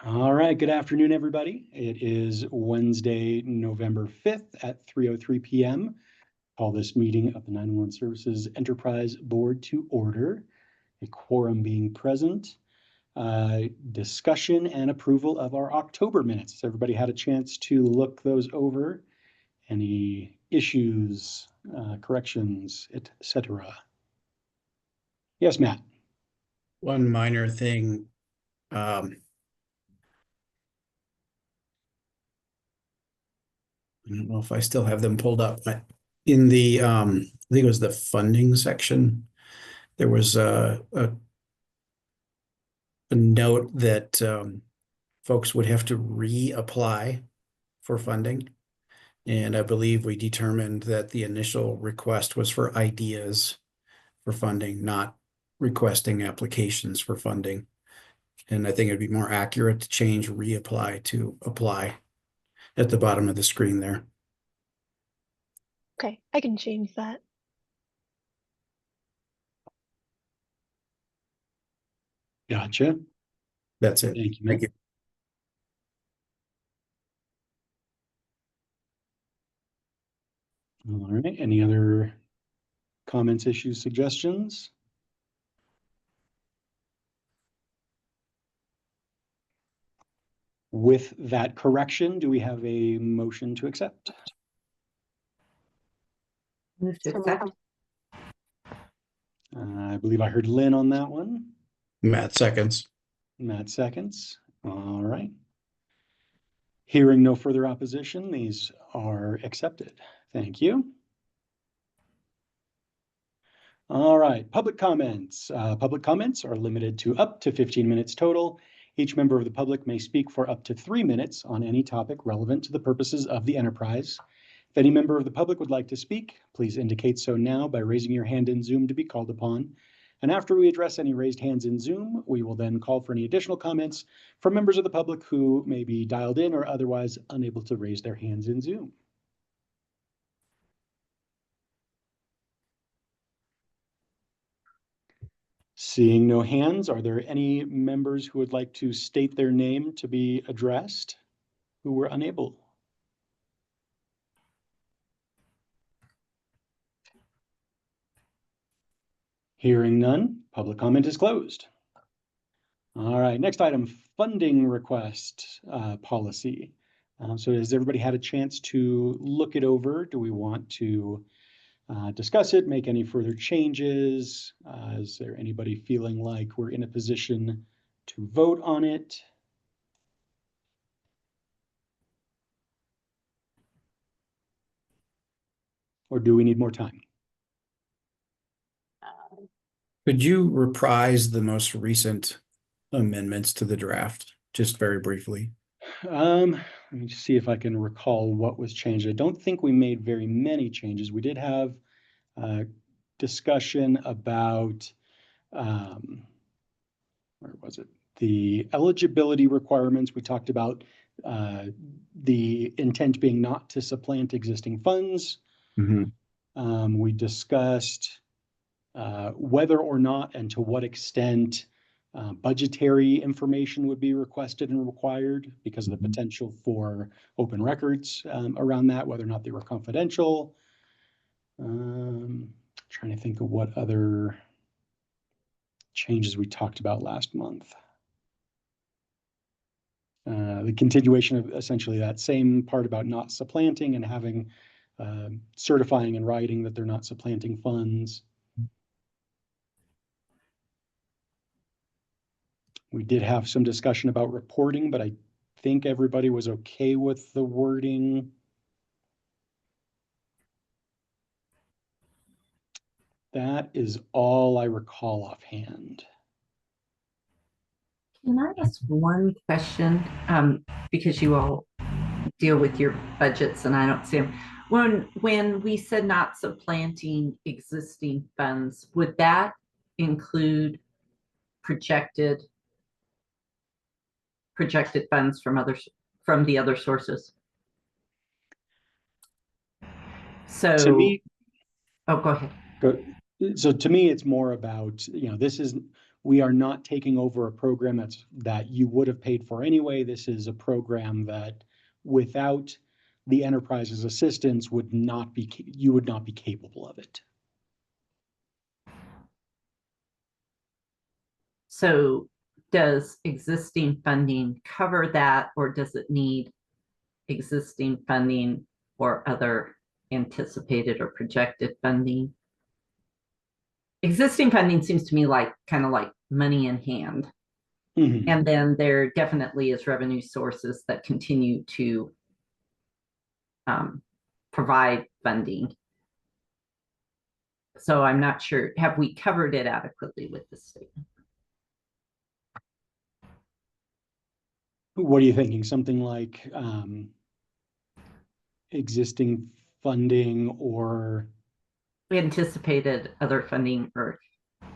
All right, good afternoon, everybody. It is Wednesday, November 5th at 3:03 p.m. Call this meeting of the 911 Services Enterprise Board to order, a quorum being present. Discussion and approval of our October minutes. Has everybody had a chance to look those over? Any issues, corrections, etc.? Yes, Matt. One minor thing. I don't know if I still have them pulled up, but in the I think it was the funding section, there was a note that folks would have to reapply for funding. And I believe we determined that the initial request was for ideas for funding, not requesting applications for funding. And I think it'd be more accurate to change reapply to apply at the bottom of the screen there. Okay, I can change that. Gotcha. That's it. Thank you, Thank Matt. you. All right, any other comments, issues, suggestions? With that correction, do we have a motion to accept? Move to accept. I believe I heard Lynn on that one. Matt seconds. Matt seconds. All right. Hearing no further opposition, these are accepted. Thank you. All right, public comments. Public comments are limited to up to 15 minutes total. Each member of the public may speak for up to 3 minutes on any topic relevant to the purposes of the enterprise. If any member of the public would like to speak, please indicate so now by raising your hand in Zoom to be called upon. And after we address any raised hands in Zoom, we will then call for any additional comments from members of the public who may be dialed in or otherwise unable to raise their hands in Zoom. Seeing no hands, are there any members who would like to state their name to be addressed who were unable? Hearing none, public comment is closed. All right, next item, funding request policy. So has everybody had a chance to look it over? Do we want to discuss it, make any further changes? Is there anybody feeling like we're in a position to vote on it? Or do we need more time? Could you reprise the most recent amendments to the draft, just very briefly? Let me just see if I can recall what was changed. I don't think we made very many changes. We did have discussion about, where was it? The eligibility requirements. We talked about the intent being not to supplant existing funds. Mm-hmm. We discussed whether or not and to what extent budgetary information would be requested and required because of the potential for open records around that, whether or not they were confidential. Trying to think of what other changes we talked about last month. The continuation of essentially that same part about not supplanting and having certifying in writing that they're not supplanting funds. We did have some discussion about reporting, but I think everybody was okay with the wording. That is all I recall offhand. Can I ask one question? Because you all deal with your budgets and I don't see them. When we said not supplanting existing funds, would that include projected funds from the other sources? So to me, oh, go ahead. So to me, it's more about, this is, we are not taking over a program that you would have paid for anyway. This is a program that without the enterprise's assistance you would not be capable of it. So does existing funding cover that, or does it need existing funding or other anticipated or projected funding? Existing funding seems to me like kind of like money in hand. Mhm. And then there definitely is revenue sources that continue to provide funding. So I'm not sure, have we covered it adequately with this statement? What are you thinking? Something like existing funding or Anticipated other funding or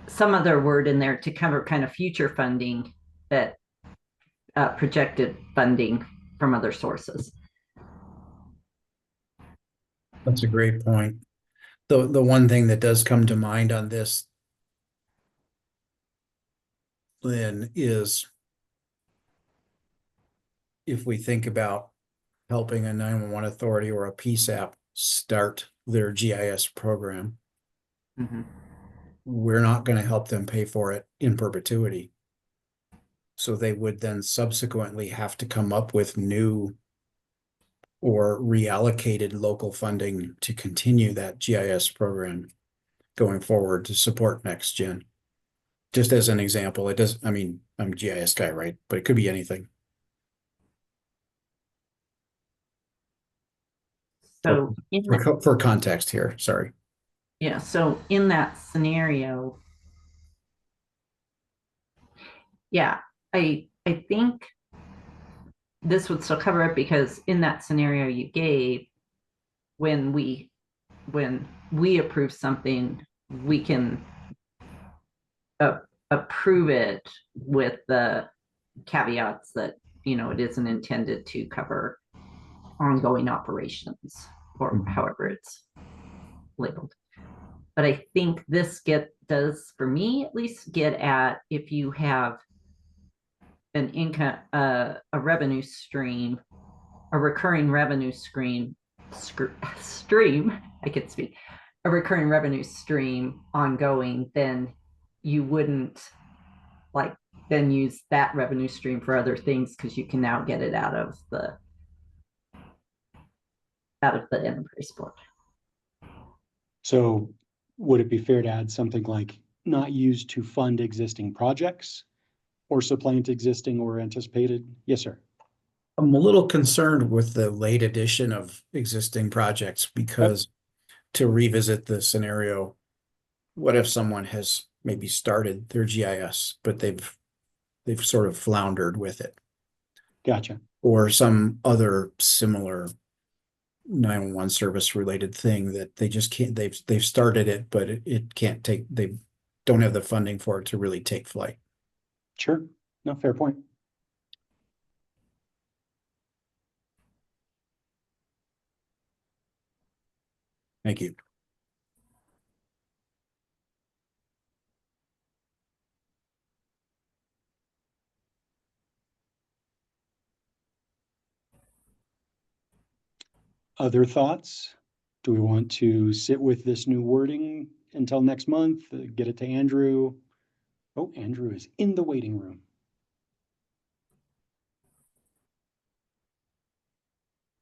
some other word in there to cover kind of future funding that projected funding from other sources. That's a great point. The one thing that does come to mind on this, Lynn, is if we think about helping a 911 authority or a PSAP start their GIS program, we're not going to help them pay for it in perpetuity. So they would then subsequently have to come up with new or reallocated local funding to continue that GIS program going forward to support Next Gen. Just as an example, it does, I mean, I'm a GIS guy, right? But it could be anything. So for context here, sorry. Yeah, so in that scenario, yeah, I think this would still cover it, because in that scenario you gave, when we approve something, we can approve it with the caveats that, you know, it isn't intended to cover ongoing operations or however it's labeled. But I think this does, for me at least, get at if you have an income, a revenue stream, a recurring revenue stream, I could speak, a recurring revenue stream ongoing, then you wouldn't like then use that revenue stream for other things, because you can now get it out of the enterprise board. so would it be fair to add something like not used to fund existing projects or supplant existing or anticipated? Yes, sir. I'm a little concerned with the late addition of existing projects, because to revisit the scenario, what if someone has maybe started their GIS, but they've sort of floundered with it? Gotcha. Or some other similar 911 service related thing that they just can't, they've started it, but it can't take, they don't have the funding for it to really take flight. Sure. No, fair point. Thank you. Other thoughts? Do we want to sit with this new wording until next month? Get it to Andrew? Oh, Andrew is in the waiting room.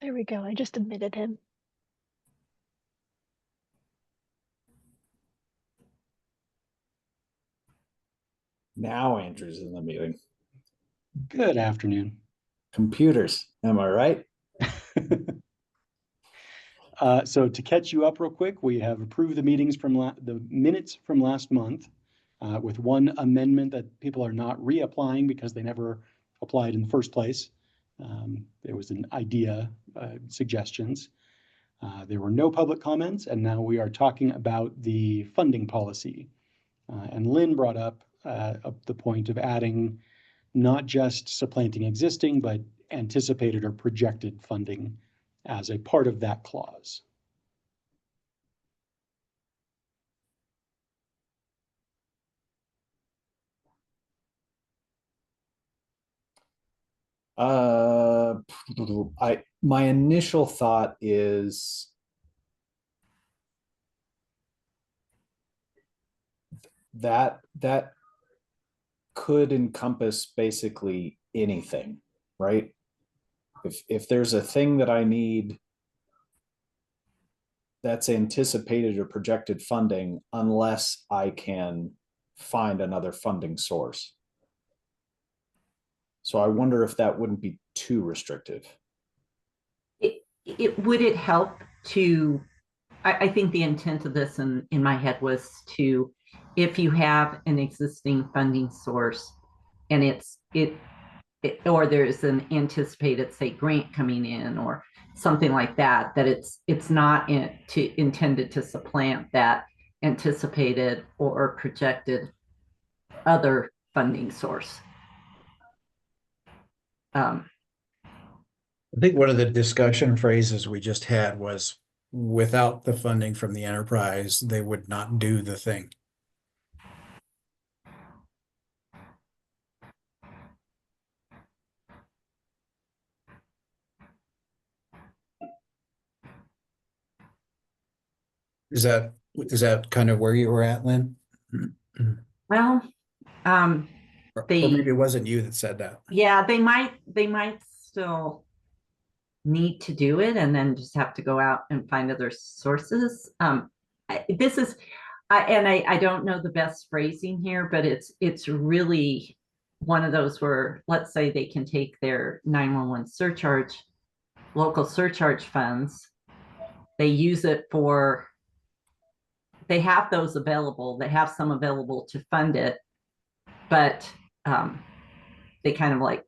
There we go. I just admitted him. Now Andrew's in the meeting. Good afternoon. Computers, am I right? So to catch you up real quick, we have approved the meetings from the minutes from last month with one amendment that people are not reapplying because they never applied in the first place. There was an idea, suggestions. There were no public comments, and now we are talking about the funding policy. And Lynn brought up the point of adding not just supplanting existing, but anticipated or projected funding as a part of that clause. Uh, my initial thought is that could encompass basically anything, right? If there's a thing that I need that's anticipated or projected funding, unless I can find another funding source. So I wonder if that wouldn't be too restrictive. Would it help to, I think the intent of this in my head was to, if you have an existing funding source and or there's an anticipated, say, grant coming in or something like that, that it's not intended to supplant that anticipated or projected other funding source. I think one of the discussion phrases we just had was, without the funding from the enterprise, they would not do the thing. Is that kind of where you were at, Lynn? Well, Or They- maybe it wasn't you that said that. yeah, they might still need to do it and then just have to go out and find other sources. This is, I don't know the best phrasing here, but it's really one of those where, let's say they can take their 911 surcharge, local surcharge funds, they use it for, they have those available, they have some available to fund it, but they kind of like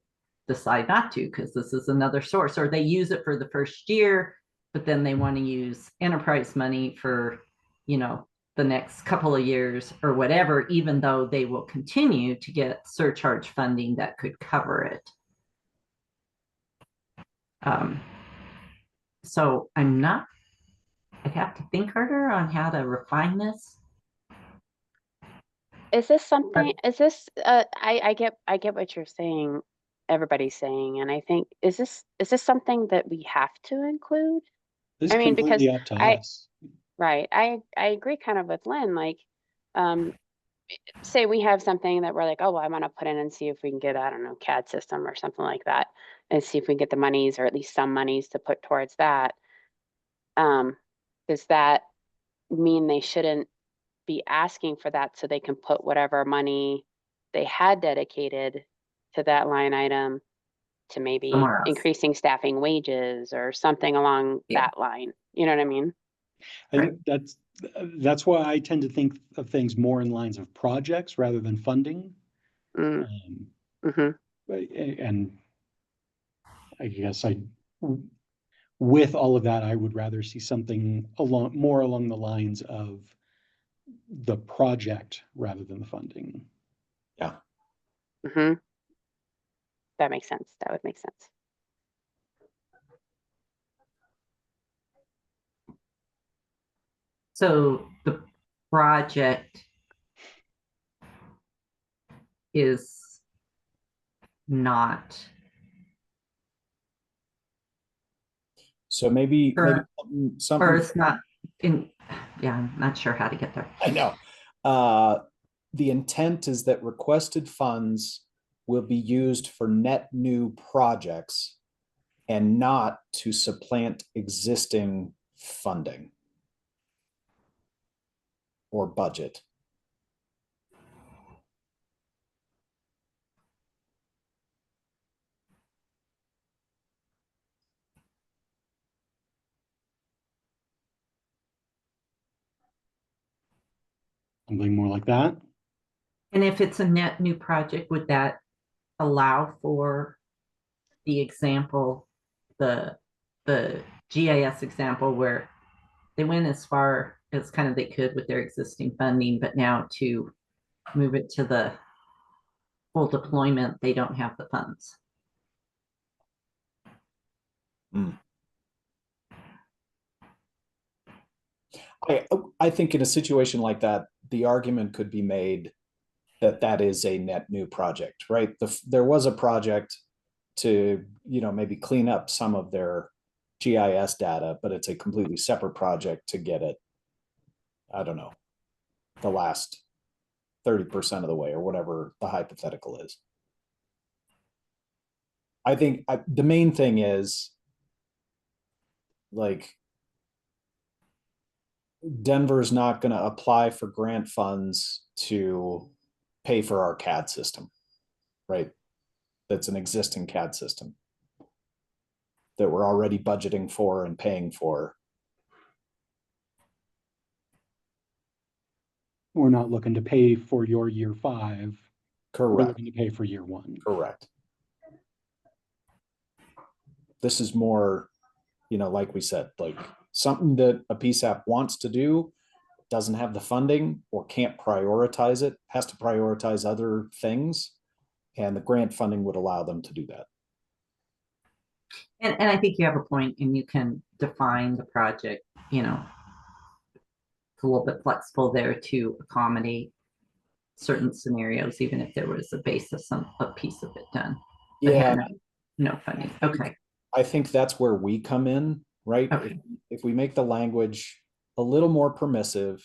decide not to because this is another source, or they use it for the first year, but then they want to use enterprise money for, the next couple of years or whatever, even though they will continue to get surcharge funding that could cover it. So I'd have to think harder on how to refine this. Is this something, I get what you're saying, everybody's saying, and I think, is this something that we have to include? This I is mean, completely because up to I- us. Right, I agree kind of with Lynn, like, say we have something that we're like, oh, well, I wanna put in and see if we can get, I don't know, CAD system or something like that, and see if we can get the monies, or at least some monies to put towards that. Does that mean they shouldn't be asking for that so they can put whatever money they had dedicated to that line item to maybe Somewhere else. increasing staffing wages or something along Yeah. that line? You know what I mean? I think that's why I tend to think of things more in lines of projects rather than funding. Mm, Um, And I guess with all of that, I would rather see something more along the lines of the project rather than the funding. mm-hmm. That makes sense. That would make sense. So the project is not, So maybe Or something, or it's not in, yeah, I'm not sure how to get there. I know. The intent is that requested funds will be used for net new projects and not to supplant existing funding or budget. Something more like that. And if it's a net new project, would that allow for the example, the GIS example where they went as far as kind of they could with their existing funding, but now to move it to the full deployment, they don't have the funds? I think in a situation like that, the argument could be made that that is a net new project, right? There was a project to, maybe clean up some of their GIS data, but it's a completely separate project to get it, I don't know, the last 30% of the way or whatever the hypothetical is. I think the main thing is, like, Denver's not going to apply for grant funds to pay for our CAD system, right? That's an existing CAD system that we're already budgeting for and paying for. We're not looking to pay for your year 5. We're Correct. looking to pay for year 1. Correct. This is more, like we said, like something that a PSAP wants to do, doesn't have the funding or can't prioritize it, has to prioritize other things. And the grant funding would allow them to do that. And I think you have a point, and you can define the project, it's a little bit flexible there to accommodate certain scenarios, even if there was a basis, a piece of it done. But Yeah, no funding. Okay. I think that's where we come in, right? Okay. If we make the language a little more permissive,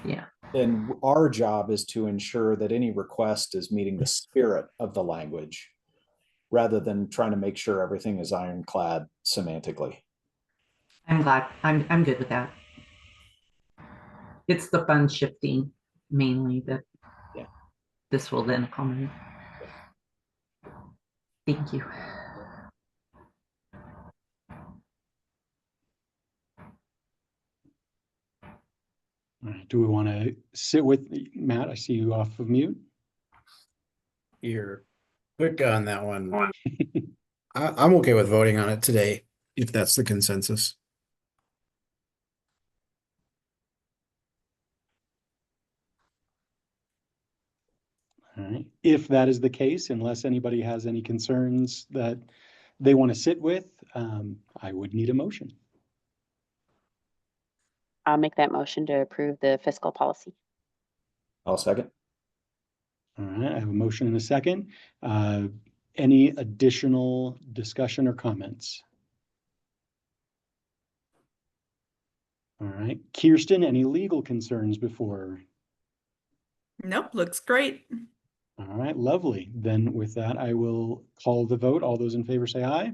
Yeah. then our job is to ensure that any request is meeting the spirit of the language, rather than trying to make sure everything is ironclad semantically. I'm glad. I'm good with that. It's the fund shifting mainly that this will then accommodate. Thank you. All right, do we want to sit with Matt? I see you off of mute. You're quick on that one. I'm okay with voting on it today, if that's the consensus. All right, if that is the case, unless anybody has any concerns that they want to sit with, I would need a motion. I'll make that motion to approve the fiscal policy. I'll second. All right, I have a motion and a second. Any additional discussion or comments? All right, Kirsten, any legal concerns before? Nope, looks great. All right, lovely. Then with that, I will call the vote. All those in favor say aye.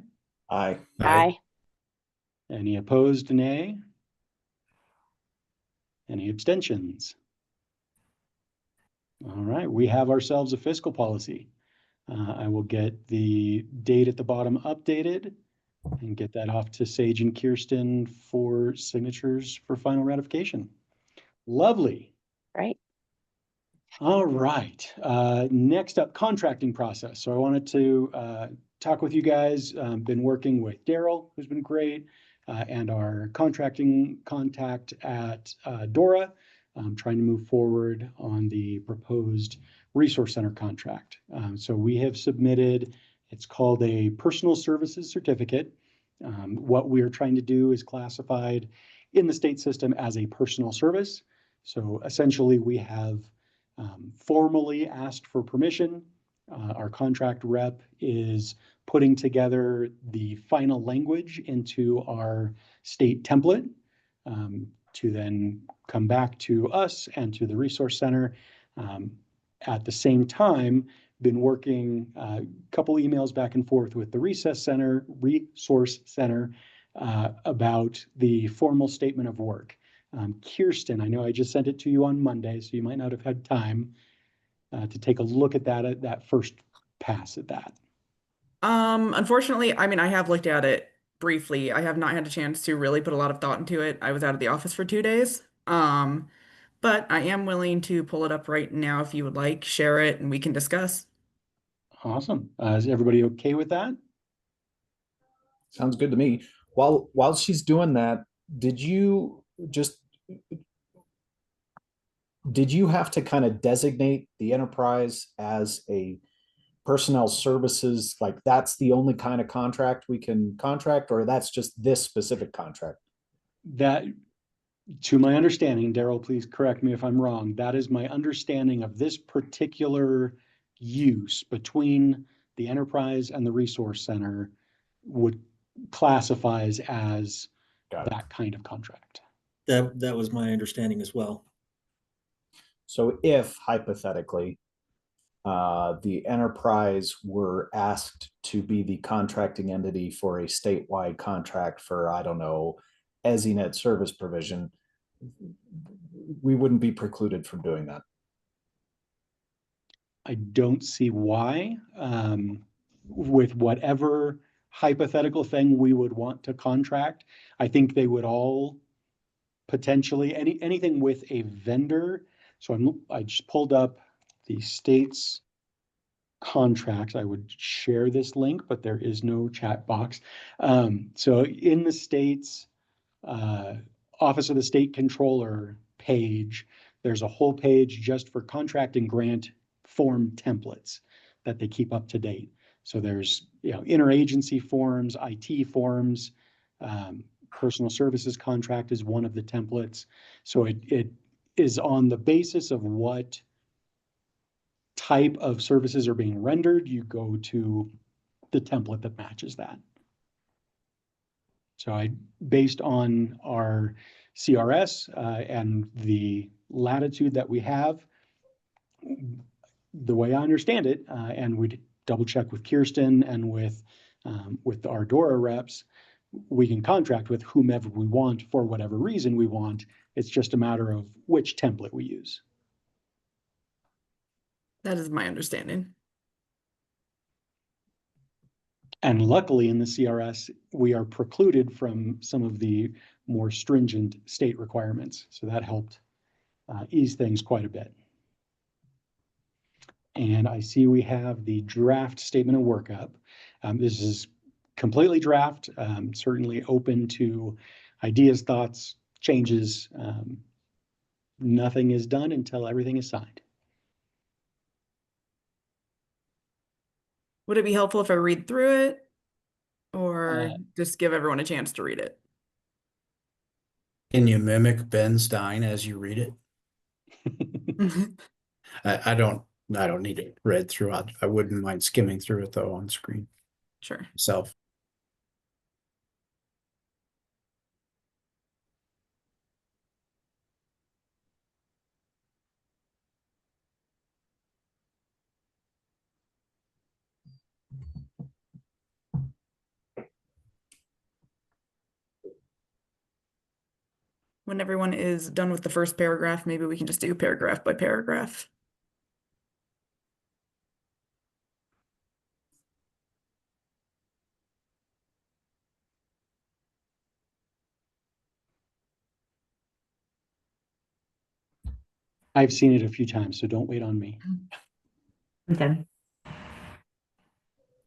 Aye. Aye. Any opposed, nay? Any abstentions? All right, we have ourselves a fiscal policy. I will get the date at the bottom updated and get that off to Sage and Kirsten for signatures for final ratification. Lovely. Right. All right, next up, contracting process. So I wanted to talk with you guys. Been working with Daryl, who's been great, and our contracting contact at Dora, trying to move forward on the proposed resource center contract. So we have submitted, it's called a personal services certificate. What we're trying to do is classified in the state system as a personal service. So essentially we have formally asked for permission. Our contract rep is putting together the final language into our state template to then come back to us and to the resource center. At the same time, been working a couple emails back and forth with the resource center about the formal statement of work. Kirsten, I know I just sent it to you on Monday, so you might not have had time to take a look at that first pass at that. Unfortunately, I mean, I have looked at it briefly. I have not had a chance to really put a lot of thought into it. I was out of the office for 2 days. But I am willing to pull it up right now if you would like, share it, and we can discuss. Awesome. Is everybody okay with that? Sounds good to me. While she's doing that, did you have to kind of designate the enterprise as a personnel services, like that's the only kind of contract we can contract, or that's just this specific contract? That, to my understanding, Daryl, please correct me if I'm wrong, that is my understanding of this particular use between the enterprise and the resource center would classifies as Got it. that kind of contract. That was my understanding as well. So if hypothetically, the enterprise were asked to be the contracting entity for a statewide contract for, I don't know, EZNet service provision, we wouldn't be precluded from doing that. I don't see why, with whatever hypothetical thing we would want to contract. I think they would all potentially, anything with a vendor. So I just pulled up the state's contracts. I would share this link, but there is no chat box. So in the state's Office of the State Controller page, there's a whole page just for contract and grant form templates that they keep up to date. So there's, interagency forms, IT forms, personal services contract is one of the templates. So it is on the basis of what type of services are being rendered, you go to the template that matches that. So based on our CRS and the latitude that we have, the way I understand it, and we'd double check with Kirsten and with our DORA reps, we can contract with whomever we want for whatever reason we want. It's just a matter of which template we use. That is my understanding. And luckily in the CRS, we are precluded from some of the more stringent state requirements. So that helped ease things quite a bit. And I see we have the draft statement of workup. This is completely draft, certainly open to ideas, thoughts, changes. Nothing is done until everything is signed. Would it be helpful if I read through it or just give everyone a chance to read it? Can you mimic Ben Stein as you read it? I don't need it read through. I wouldn't mind skimming through it though on screen Sure. myself. When everyone is done with the first paragraph, maybe we can just do paragraph by paragraph. I've seen it a few times, so don't wait on me. Okay.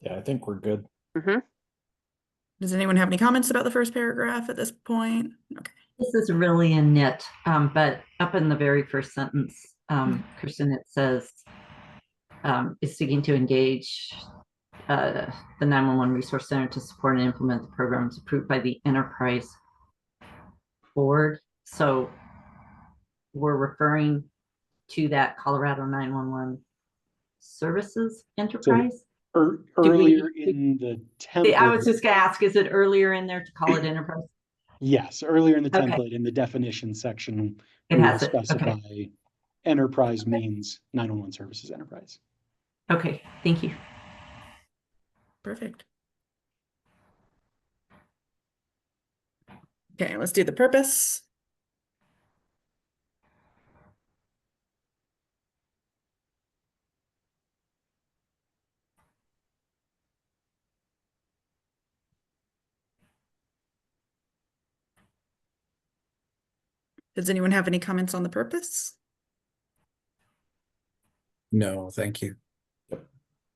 Yeah, I think we're good. Does anyone have any comments about the first paragraph at this point? Okay. This is really a nit, but up in the very first sentence, Kristen, it says, is seeking to engage the 911 Resource Center to support and implement the programs approved by the enterprise board. So we're referring to that Colorado 911 Services Enterprise. Earlier in the template. I was just gonna ask, is it earlier in there to call it enterprise? Yes, earlier in the Okay. template, in the definition section, It we will has it, okay. specify enterprise means 911 services enterprise. Okay, thank you. Perfect. Okay, let's do the purpose. Does anyone have any comments on the purpose? No, thank you.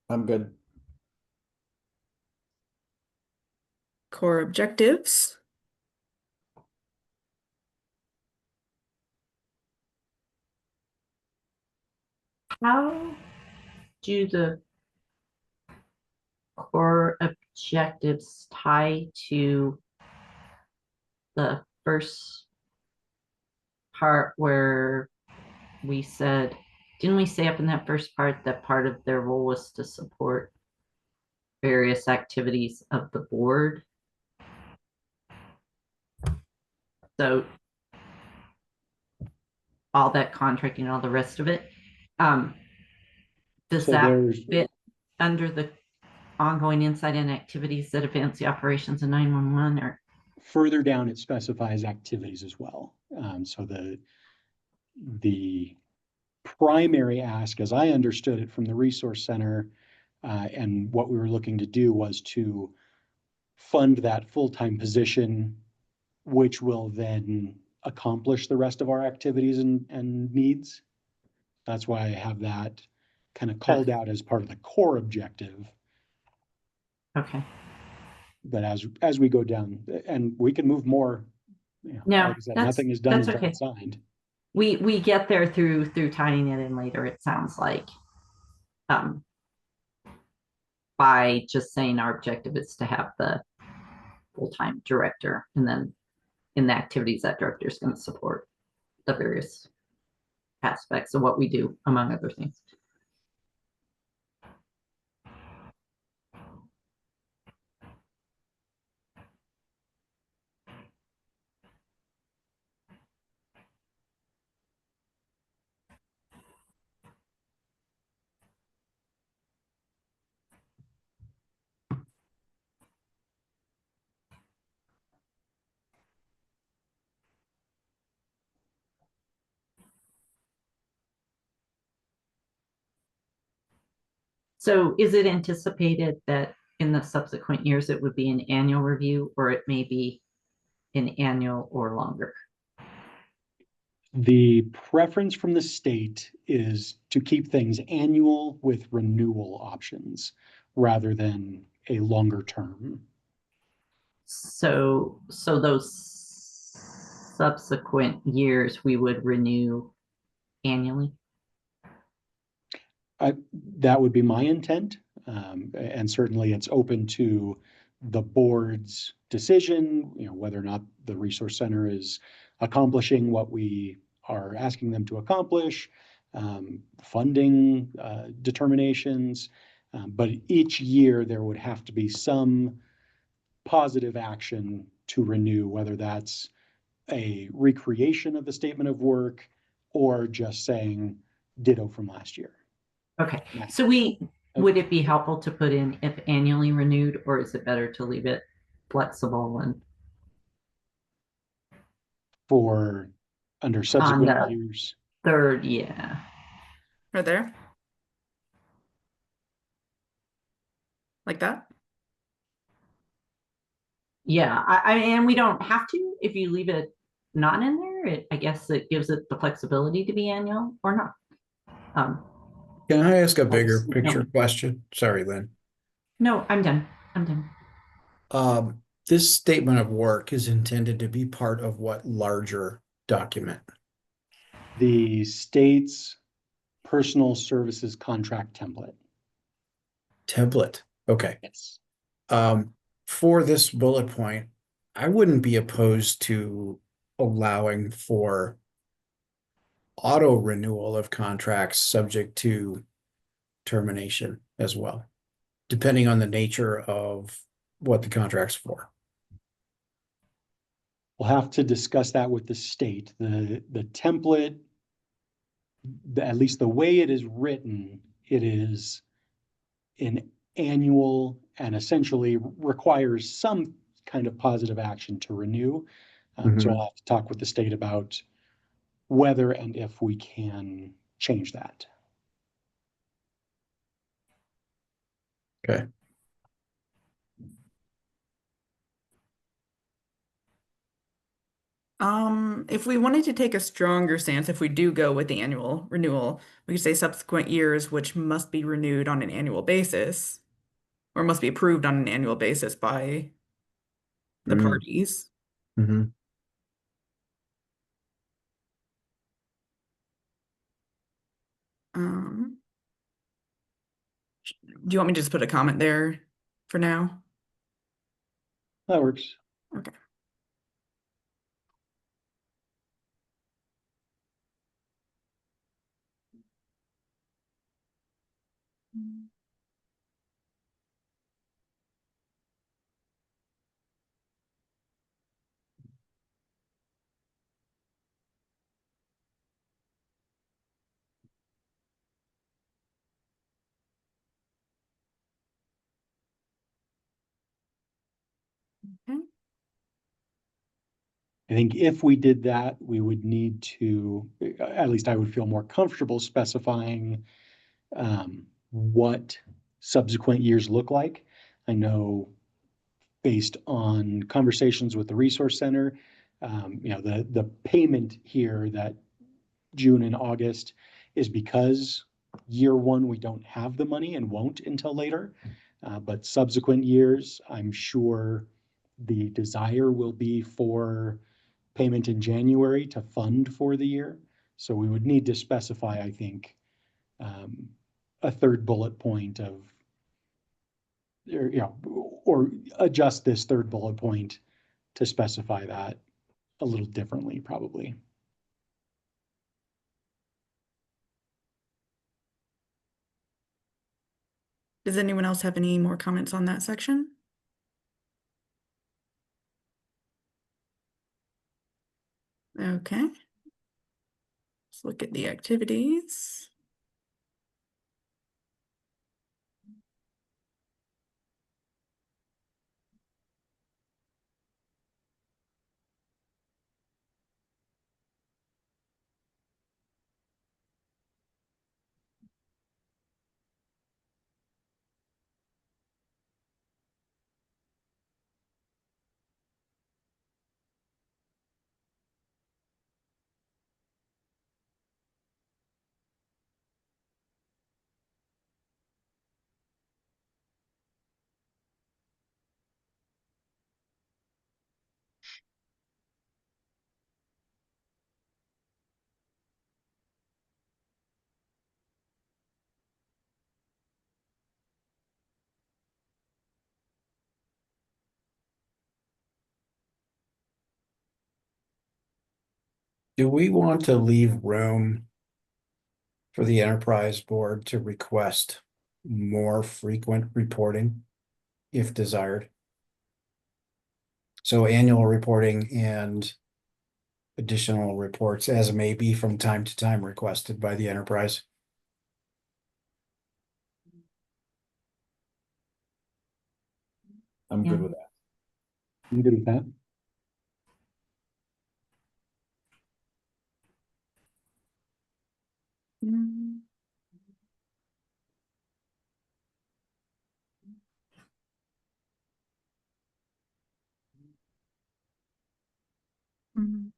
I'm good. Core objectives. How do the core objectives tie to the first part where we said, didn't we say up in that first part that part of their role was to support various activities of the board. So all that contracting, all the rest of it. Does So that there's, fit under the ongoing insight and activities that advance the operations of 911 or? further down, it specifies activities as well. So the primary ask, as I understood it from the resource center, and what we were looking to do was to fund that full-time position, which will then accomplish the rest of our activities and needs. That's why I have that kind of called out as part of the core objective. Okay. But as we go down, and we can move more, No, like I said, that's- nothing is done that's until okay. it's signed. We get there through tying it in later, it sounds like. By just saying our objective is to have the full-time director, and then in the activities that director is going to support the various aspects of what we do, among other things. So is it anticipated that in the subsequent years it would be an annual review, or it may be an annual or longer? The preference from the state is to keep things annual with renewal options rather than a longer term. So those subsequent years we would renew annually? That would be my intent. And certainly it's open to the board's decision, whether or not the resource center is accomplishing what we are asking them to accomplish, funding determinations. But each year there would have to be some positive action to renew, whether that's a recreation of the statement of work or just saying ditto from last year. Okay, so would it be helpful to put in if annually renewed, or is it better to leave it flexible and For under On subsequent the- years? third? Yeah. Right there. Like that? Yeah, and we don't have to. If you leave it not in there, I guess it gives it the flexibility to be annual or not. Can I ask a bigger Yes. picture No. question? Sorry, Lynn. No, I'm done. This statement of work is intended to be part of what larger document? The state's personal services contract template. Template. Okay. Yes. For this bullet point, I wouldn't be opposed to allowing for auto renewal of contracts subject to termination as well, depending on the nature of what the contract's for. We'll have to discuss that with the state. The template, at least the way it is written, it is an annual and essentially requires some kind of positive action to renew. So I'll have to talk with the state about whether and if we can change that. Okay. If we wanted to take a stronger stance, if we do go with the annual renewal, we could say subsequent years, which must be renewed on an annual basis, or must be approved on an annual basis by the Mhm. parties. Mhm. Um, do you want me to just put a comment there for now? That works. Okay. Okay. I think if we did that, we would need to, at least I would feel more comfortable specifying what subsequent years look like. I know based on conversations with the Resource Center, the payment here that June and August is because year one, we don't have the money and won't until later. But subsequent years, I'm sure the desire will be for payment in January to fund for the year. So we would need to specify, I think, a third bullet point of, or adjust this third bullet point to specify that a little differently, probably. Does anyone else have any more comments on that section? Okay. Let's look at the activities. Do we want to leave room for the enterprise board to request more frequent reporting if desired? So annual reporting and additional reports as may be from time to time requested by the enterprise. I'm Yeah. good with that. I'm good with that. Mm. Mm.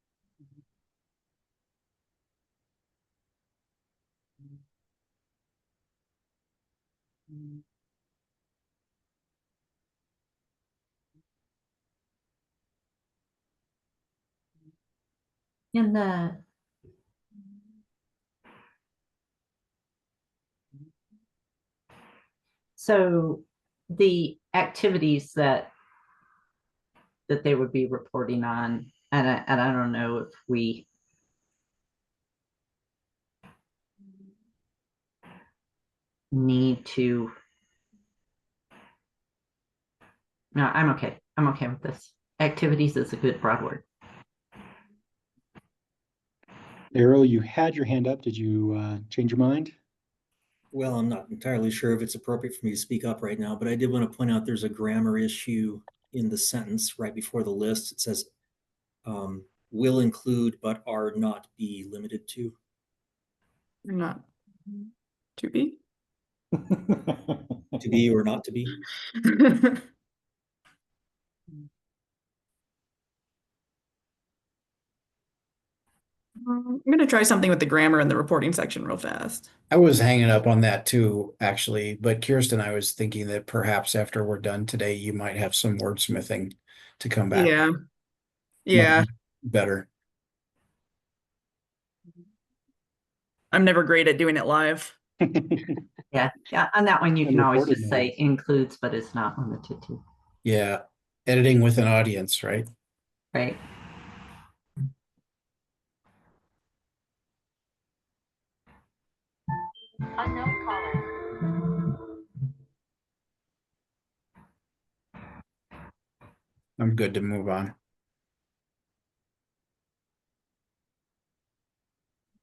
In the so the activities that they would be reporting on, and I don't know if we need to. No, I'm okay. I'm okay with this. Activities is a good broad word. Errol, you had your hand up. Did you change your mind? Well, I'm not entirely sure if it's appropriate for me to speak up right now, but I did want to point out there's a grammar issue in the sentence right before the list. It says will include but are not be limited to. Not to be. To be or not to be. I'm gonna try something with the grammar in the reporting section real fast. I was hanging up on that too, actually, but Kirsten, I was thinking that perhaps after we're done today, you might have some wordsmithing to come back. Yeah. Might Yeah. be better. I'm never great at doing it live. Yeah. On that one, you And can always recorded just say notes. includes, but it's not limited to. Yeah, editing with an audience, right? Right. Unknown caller. I'm good to move on.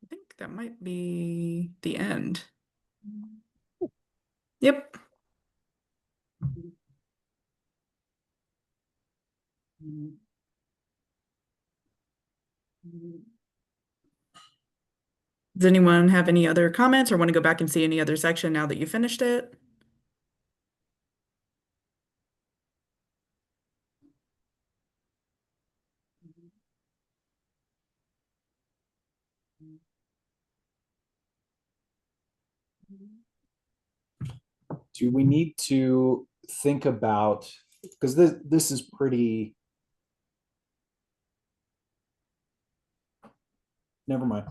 I think that might be the end. Yep. Does anyone have any other comments or want to go back and see any other section now that you finished it? Do we need to think about, because this is pretty. Never mind.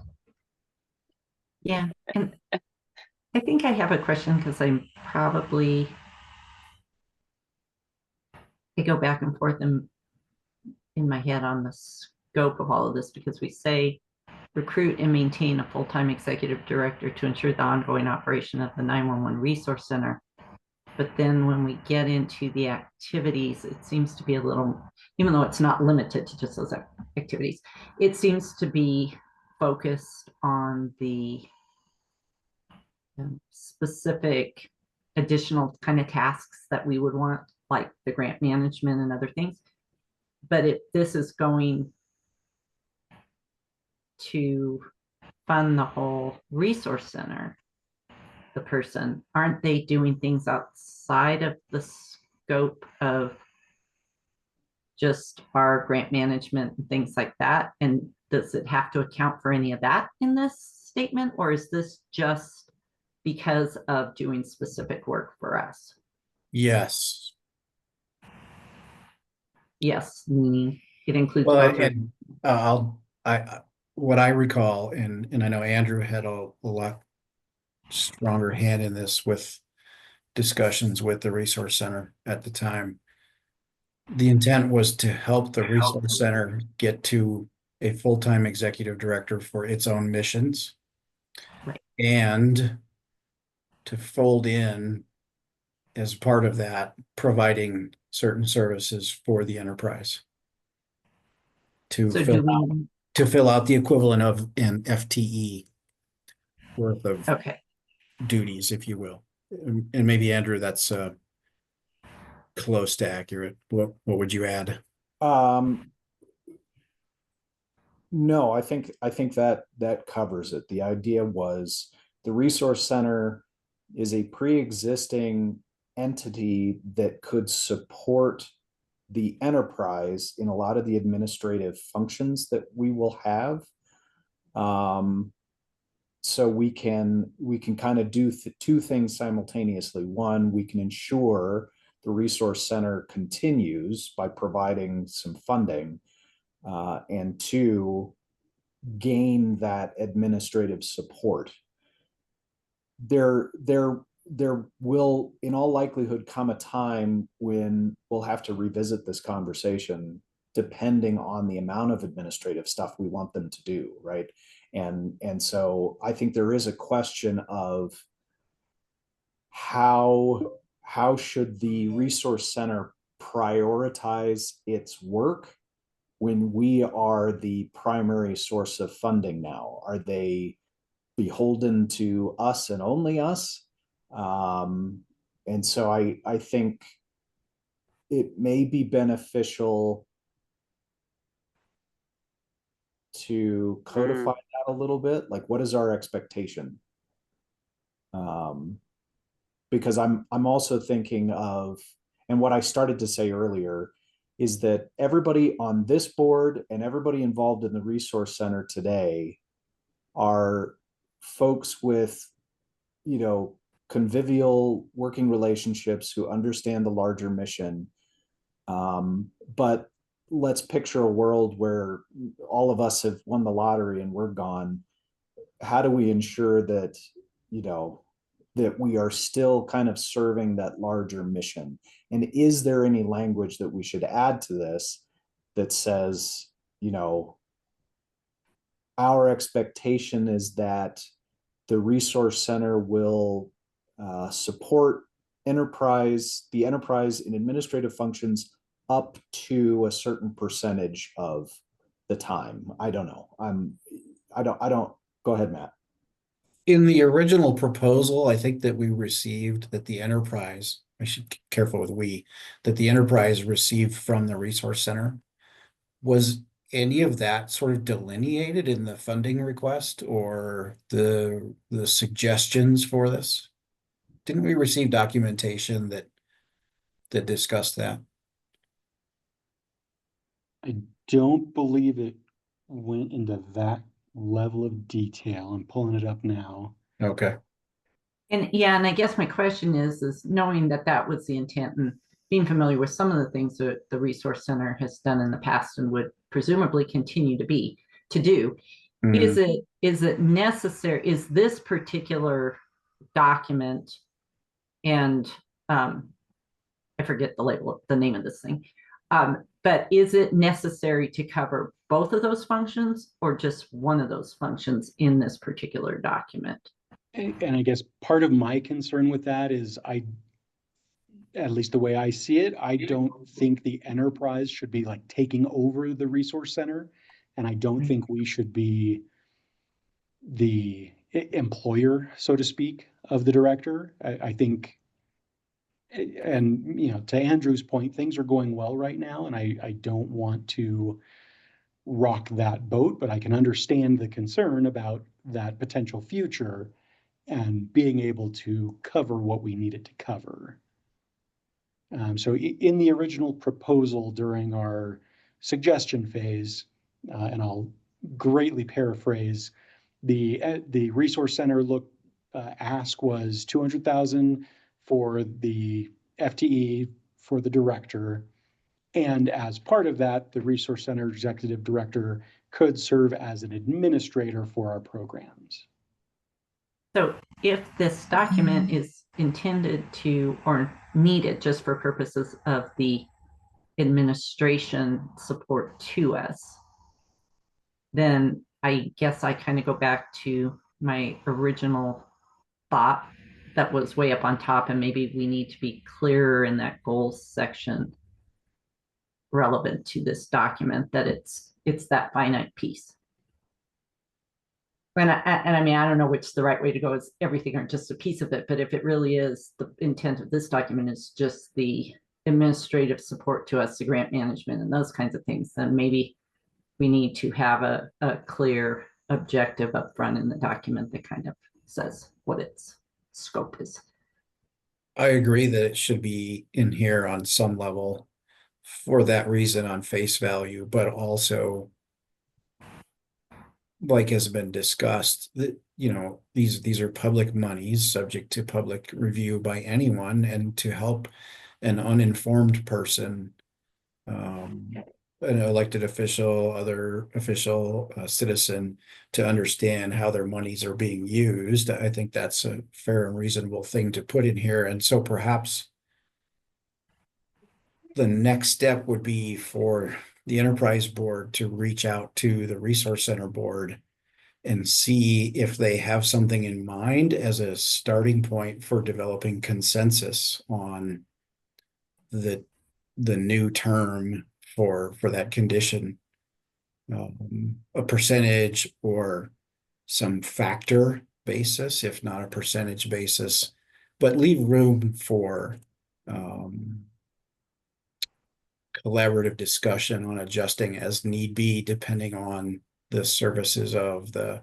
Yeah, and I think I have a question because I go back and forth in my head on the scope of all of this, because we say recruit and maintain a full-time executive director to ensure the ongoing operation of the 911 Resource Center. But then when we get into the activities, it seems to be a little, even though it's not limited to just those activities, it seems to be focused on the specific additional kind of tasks that we would want, like the grant management and other things. But if this is going to fund the whole resource center, the person, aren't they doing things outside of the scope of just our grant management and things like that? And does it have to account for any of that in this statement, or is this just because of doing specific work for us? Yes. Yes, meaning it includes Well, both. and what I recall, and I know Andrew had a lot stronger hand in this with discussions with the resource center at the time. The intent was to help the resource center get to a full-time executive director for its own missions. Right. And to fold in, as part of that, providing certain services for the enterprise to So fill out the equivalent of an FTE worth of okay. duties, if you will. And maybe Andrew, that's close to accurate. What would you add? No, I think that covers it. The idea was the resource center is a pre-existing entity that could support the enterprise in a lot of the administrative functions that we will have. So we can kind of do two things simultaneously. One, we can ensure the resource center continues by providing some funding, and two, gain that administrative support. There will, in all likelihood, come a time when we'll have to revisit this conversation, depending on the amount of administrative stuff we want them to do, right? And so I think there is a question of how should the resource center prioritize its work when we are the primary source of funding now? Are they beholden to us and only us? And so I think it may be beneficial to codify that a little bit. Like, what is our expectation? Because I'm also thinking of, and what I started to say earlier is that everybody on this board and everybody involved in the resource center today are folks with, convivial working relationships who understand the larger mission. But let's picture a world where all of us have won the lottery and we're gone. How do we ensure that, that we are still kind of serving that larger mission? And is there any language that we should add to this that says, our expectation is that the resource center will support the enterprise in administrative functions up to a certain percentage of the time? I don't know. I don't, go ahead, Matt. In the original proposal, I think that we received that the enterprise, I should be careful with that the enterprise received from the resource center Was any of that sort of delineated in the funding request or the suggestions for this? Didn't we receive documentation that discussed that? I don't believe it went into that level of detail. I'm pulling it up now. Okay. And yeah, and I guess my question is knowing that that was the intent and being familiar with some of the things that the Resource Center has done in the past and would presumably continue to do, is it necessary, is this particular document and I forget the name of this thing, but is it necessary to cover both of those functions or just one of those functions in this particular document? And I guess part of my concern with that is at least the way I see it, I don't think the enterprise should be like taking over the resource center. And I don't think we should be the employer, so to speak, of the director. I think, and you know, to Andrew's point, things are going well right now, and I don't want to rock that boat, but I can understand the concern about that potential future and being able to cover what we needed to cover. So in the original proposal during our suggestion phase, and I'll greatly paraphrase, the resource center ask was 200,000 for the FTE for the director. And as part of that, the resource center executive director could serve as an administrator for our programs. So if this document is intended to or needed just for purposes of the administration support to us, then I guess I kind of go back to my original thought that was way up on top, and maybe we need to be clearer in that goals section relevant to this document that it's that finite piece. And I mean, I don't know which the right way to go is everything or just a piece of it, but if it really is the intent of this document is just the administrative support to us, the grant management and those kinds of things, then maybe we need to have a clear objective up front in the document that kind of says what its scope is. I agree that it should be in here on some level for that reason on face value, but also, like has been discussed, that, you know, these are public monies subject to public review by anyone, and to help an uninformed person, an elected official, other official, citizen, to understand how their monies are being used. I think that's a fair and reasonable thing to put in here. And so perhaps the next step would be for the enterprise board to reach out to the resource center board and see if they have something in mind as a starting point for developing consensus on the new term for that condition, a percentage or some factor basis, if not a percentage basis, but leave room for collaborative discussion on adjusting as need be, depending on the services of the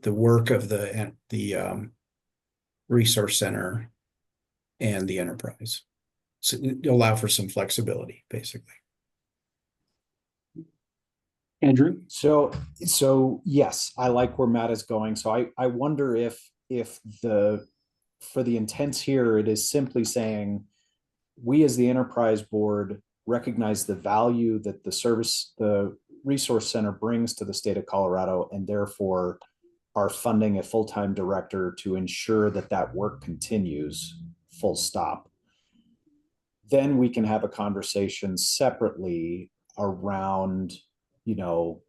work of the resource center and the enterprise. So allow for some flexibility, basically. Andrew? So yes, I like where Matt is going. So I wonder if for the intents here, it is simply saying we as the enterprise board recognize the value that the resource center brings to the state of Colorado, and therefore are funding a full-time director to ensure that that work continues, full stop. Then we can have a conversation separately around, you know,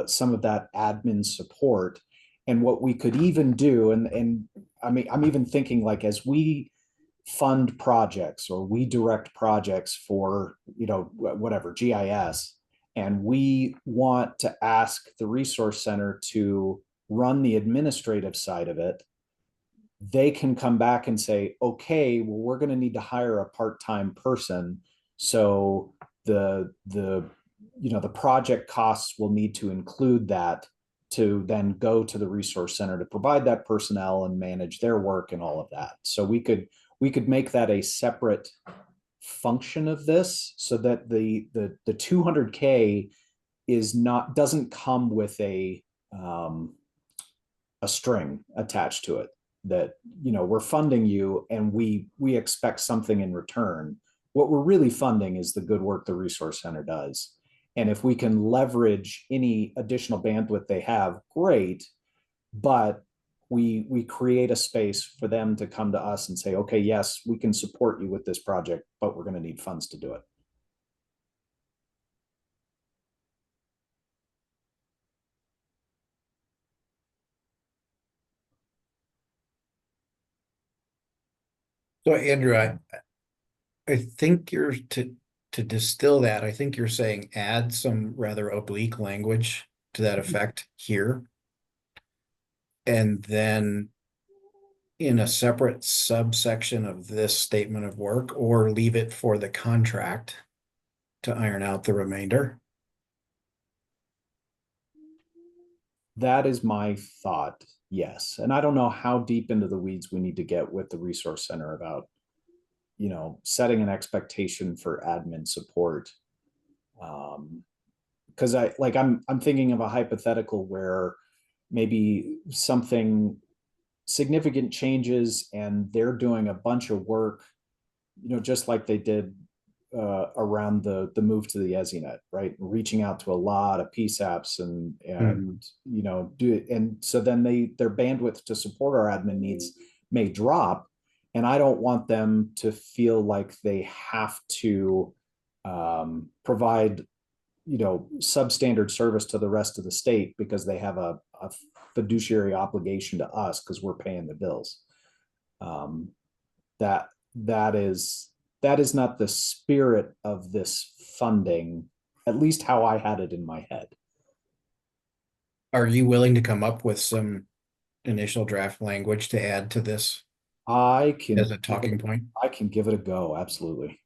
some of that admin support. And what we could even do, and I mean, I'm even thinking like as we fund projects or we direct projects for, you know, whatever, GIS, and we want to ask the resource center to run the administrative side of it, they can come back and say, okay, well, we're going to need to hire a part-time person. So the the project costs will need to include that to then go to the resource center to provide that personnel and manage their work and all of that. So we could make that a separate function of this, so that the 200K doesn't come with a string attached to it, that we're funding you and we expect something in return. What we're really funding is the good work the resource center does. And if we can leverage any additional bandwidth they have, great. But we create a space for them to come to us and say, okay, yes, we can support you with this project, but we're going to need funds to do it. So Andrew, I think you're to distill that, I think you're saying add some rather oblique language to that effect here. And then in a separate subsection of this statement of work, or leave it for the contract to iron out the remainder. That is my thought, yes. And I don't know how deep into the weeds we need to get with the resource center about, setting an expectation for admin support. Because I'm thinking of a hypothetical where maybe something significant changes and they're doing a bunch of work, just like they did around the move to the ESINet, right? Reaching out to a lot of PSAPs and do it. And so then their bandwidth to support our admin needs may drop. And I don't want them to feel like they have to provide, substandard service to the rest of the state because they have a fiduciary obligation to us because we're paying the bills. That is not the spirit of this funding, at least how I had it in my head. Are you willing to come up with some initial draft language to add to this I can as a talking point? I can give it a go, absolutely.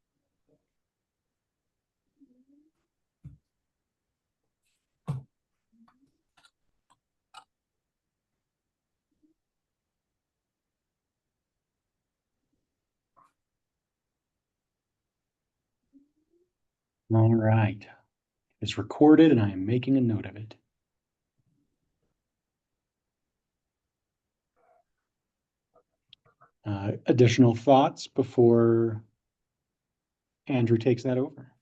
All right. It's recorded and I am making a note of it. Additional thoughts before Andrew takes that over?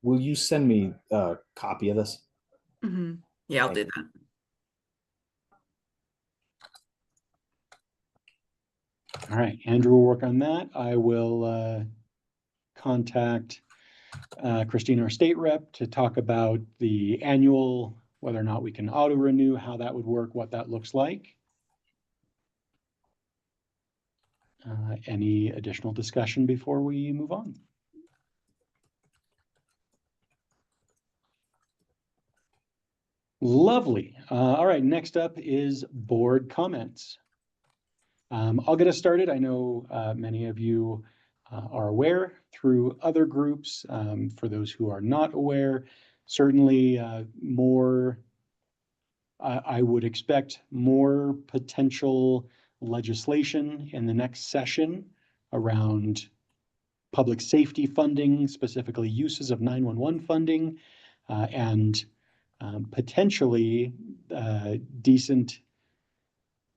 Will you send me a copy of this? Mm-hmm. Yeah, I'll do that. All right, Andrew will work on that. I will contact Christina, our state rep, to talk about the annual, whether or not we can auto renew, how that would work, what that looks like. Any additional discussion before we move on? Lovely. All right, next up is board comments. I'll get us started. I know many of you are aware through other groups. For those who are not aware, certainly I would expect more potential legislation in the next session around public safety funding, specifically uses of 911 funding, and potentially decent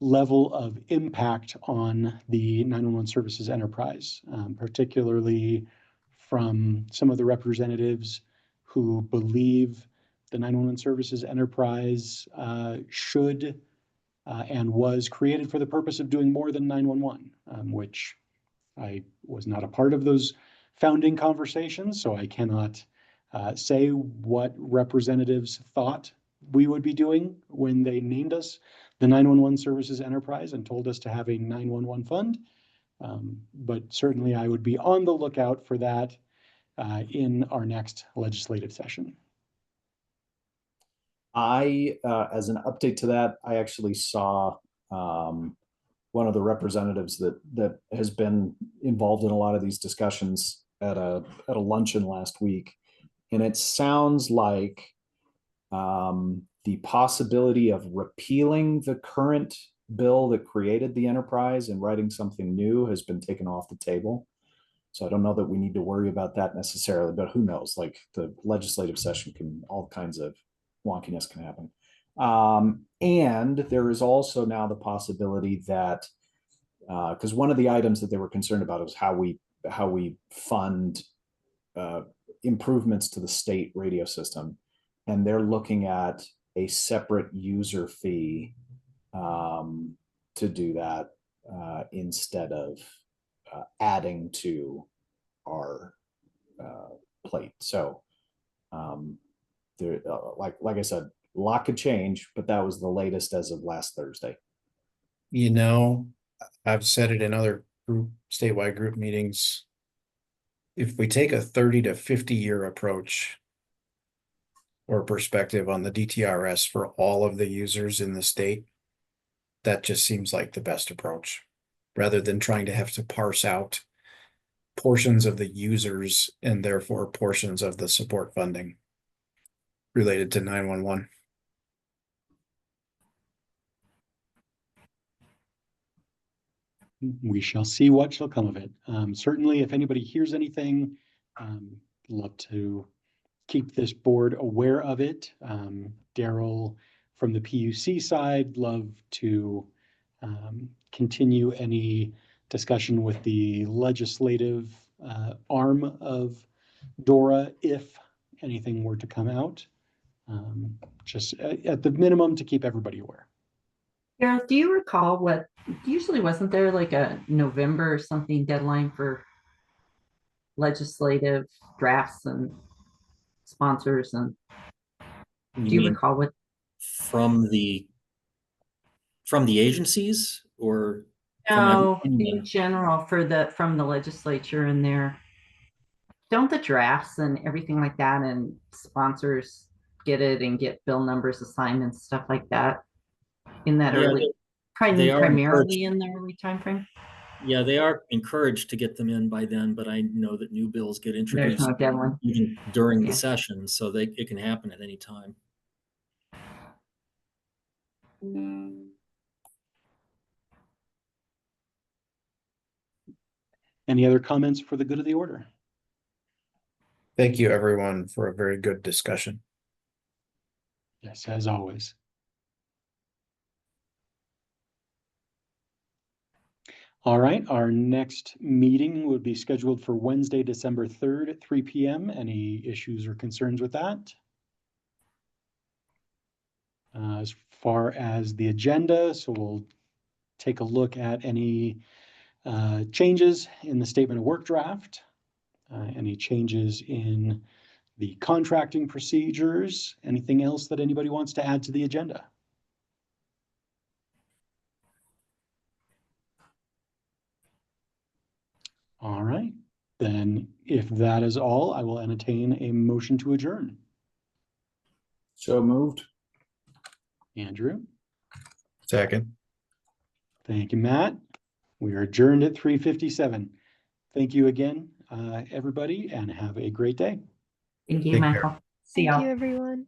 level of impact on the 911 services enterprise, particularly from some of the representatives who believe the 911 services enterprise should and was created for the purpose of doing more than 911, which I was not a part of those founding conversations, so I cannot say what representatives thought we would be doing when they named us the 911 services enterprise and told us to have a 911 fund. But certainly I would be on the lookout for that in our next legislative session. As an update to that, I actually saw one of the representatives that has been involved in a lot of these discussions at a luncheon last week, and it sounds like the possibility of repealing the current bill that created the enterprise and writing something new has been taken off the table. So I don't know that we need to worry about that necessarily, but who knows? Like the legislative session can, all kinds of wonkiness can happen. And there is also now the possibility that, because one of the items that they were concerned about was how we fund improvements to the state radio system, and they're looking at a separate user fee to do that instead of adding to our plate. So there, like I said, a lot could change, but that was the latest as of last Thursday. You know, I've said it in other statewide group meetings. If we take a 30 to 50 year approach or perspective on the DTRS for all of the users in the state, that just seems like the best approach, rather than trying to have to parse out portions of the users and therefore portions of the support funding related to 911. We shall see what shall come of it. Certainly, if anybody hears anything, love to keep this board aware of it. Daryl from the PUC side, love to continue any discussion with the legislative arm of DORA if anything were to come out. Just at the minimum to keep everybody aware. Daryl, do you recall what, usually wasn't there like a November or something deadline for legislative drafts and sponsors, and do you mean recall what? from the agencies or No, from in general from the legislature and their, don't the drafts and everything like that and sponsors get it and get bill numbers assigned and stuff like that in that Yeah, early, they are primarily in the early time frame? Yeah, they are encouraged to get them in by then, but I know that new bills get There's introduced no deadline. even during Yeah. the session, so it can happen at any time. Any other comments for the good of the order? Thank you, everyone, for a very good discussion. Yes, as always. All right, our next meeting would be scheduled for Wednesday, December 3rd at 3 p.m. Any issues or concerns with that? As far as the agenda, so we'll take a look at any changes in the statement of work draft, any changes in the contracting procedures, anything else that anybody wants to add to the agenda? All right, then if that is all, I will entertain a motion to adjourn. So moved. Andrew, Second. thank you, Matt. We are adjourned at 3:57. Thank you again, everybody, and have a great day. Thank you, Take care. Michael. See Thank y'all. you, everyone.